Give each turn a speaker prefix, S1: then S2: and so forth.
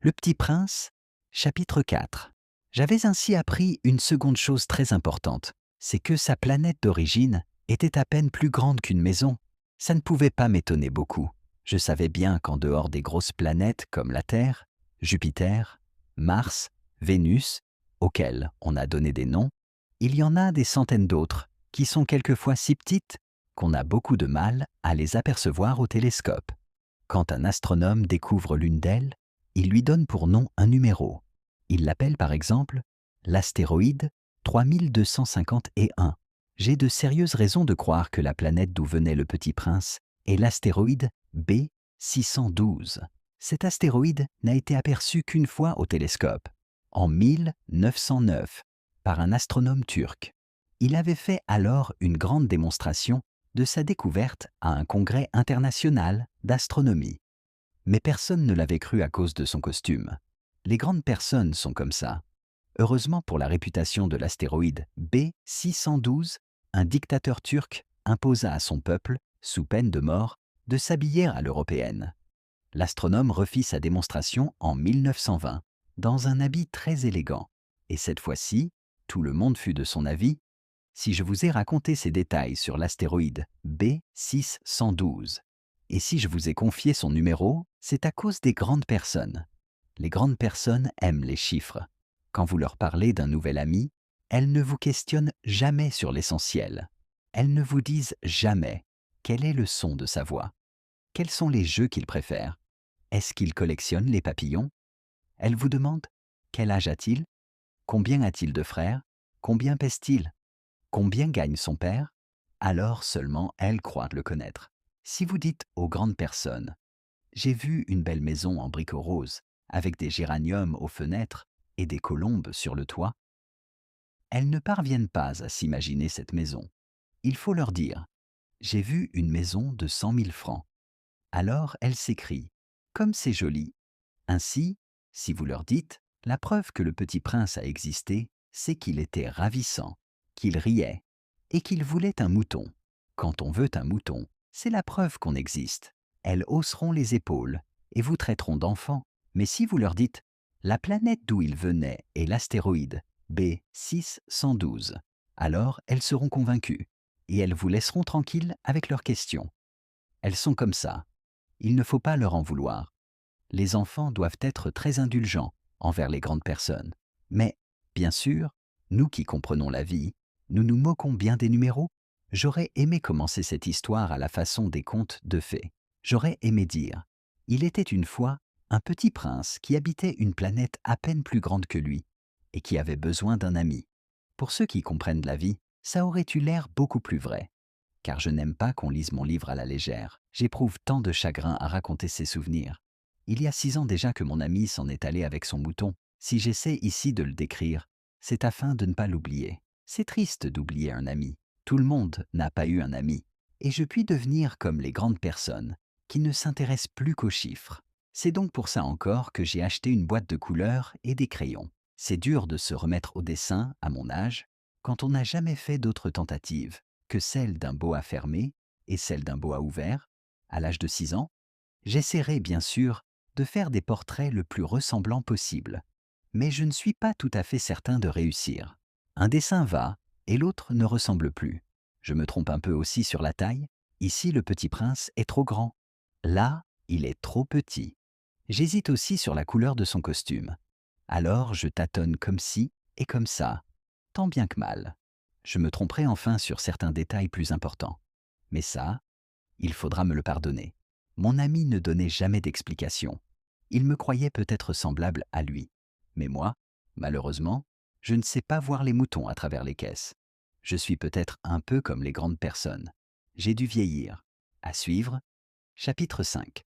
S1: Le Petit Prince, chapitre 4. J'avais ainsi appris une seconde chose très importante, c'est que sa planète d'origine était à peine plus grande qu'une maison. Ça ne pouvait pas m'étonner beaucoup. Je savais bien qu'en dehors des grosses planètes comme la Terre, Jupiter, Mars, Vénus, auxquelles on a donné des noms, il y en a des centaines d'autres qui sont quelquefois si petites qu'on a beaucoup de mal à les apercevoir au télescope. Quand un astronome découvre l'une d'elles, il lui donne pour nom un numéro. Il l'appelle par exemple l'astéroïde 3251. J'ai de sérieuses raisons de croire que la planète d'où venait le Petit Prince est l'astéroïde B612. Cet astéroïde n'a été aperçu qu'une fois au télescope, en 1909, par un astronome turc. Il avait fait alors une grande démonstration de sa découverte à un congrès international d'astronomie. Mais personne ne l'avait cru à cause de son costume. Les grandes personnes sont comme ça. Heureusement pour la réputation de l'astéroïde B612, un dictateur turc imposa à son peuple, sous peine de mort, de s'habiller à l'européenne. L'astronome refit sa démonstration en 1920, dans un habit très élégant. Et cette fois-ci, tout le monde fut de son avis. Si je vous ai raconté ces détails sur l'astéroïde B612, et si je vous ai confié son numéro, c'est à cause des grandes personnes. Les grandes personnes aiment les chiffres. Quand vous leur parlez d'un nouvel ami, elles ne vous questionnent jamais sur l'essentiel. Elles ne vous disent jamais quel est le son de sa voix. Quels sont les jeux qu'il préfère? Est-ce qu'il collectionne les papillons? Elles vous demandent quel âge a-t-il? Combien a-t-il de frères? Combien pèse-t-il? Combien gagne son père? Alors seulement elles croient le connaître. Si vous dites aux grandes personnes « J'ai vu une belle maison en briques roses, avec des géraniums aux fenêtres et des colombes sur le toit », elles ne parviennent pas à s'imaginer cette maison. Il faut leur dire « J'ai vu une maison de 100 000 francs ». Alors elles s'écrient « Comme c'est joli ». Ainsi, si vous leur dites « La preuve que le petit prince a existé, c'est qu'il était ravissant, qu'il riait et qu'il voulait un mouton. Quand on veut un mouton, c'est la preuve qu'on existe. » Elles hausseront les épaules et vous traiteront d'enfant. Mais si vous leur dites « La planète d'où il venait est l'astéroïde B612 », alors elles seront convaincues et elles vous laisseront tranquille avec leurs questions. Elles sont comme ça. Il ne faut pas leur en vouloir. Les enfants doivent être très indulgents envers les grandes personnes. Mais, bien sûr, nous qui comprenons la vie, nous nous moquons bien des numéros. J'aurais aimé commencer cette histoire à la façon des contes de fées. J'aurais aimé dire « Il était une fois un petit prince qui habitait une planète à peine plus grande que lui et qui avait besoin d'un ami. » Pour ceux qui comprennent la vie, ça aurait eu l'air beaucoup plus vrai. Car je n'aime pas qu'on lise mon livre à la légère. J'éprouve tant de chagrin à raconter ces souvenirs. Il y a 6 ans déjà que mon ami s'en est allé avec son mouton. Si j'essaie ici de le décrire, c'est afin de ne pas l'oublier. C'est triste d'oublier un ami. Tout le monde n'a pas eu un ami. Et je puis devenir comme les grandes personnes, qui ne s'intéressent plus qu'aux chiffres. C'est donc pour ça encore que j'ai acheté une boîte de couleurs et des crayons. C'est dur de se remettre au dessin, à mon âge, quand on n'a jamais fait d'autres tentatives que celle d'un boa fermé et celle d'un boa ouvert. À l'âge de 6 ans, j'essaierai bien sûr de faire des portraits le plus ressemblants possible. Mais je ne suis pas tout à fait certain de réussir. Un dessin va, et l'autre ne ressemble plus. Je me trompe un peu aussi sur la taille. Ici, le petit prince est trop grand. Là, il est trop petit. J'hésite aussi sur la couleur de son costume. Alors, je tâtonne comme ci et comme ça, tant bien que mal. Je me tromperai enfin sur certains détails plus importants. Mais ça, il faudra me le pardonner. Mon ami ne donnait jamais d'explication. Il me croyait peut-être semblable à lui. Mais moi, malheureusement, je ne sais pas voir les moutons à travers les caisses. Je suis peut-être un peu comme les grandes personnes. J'ai dû vieillir. À suivre, chapitre 5.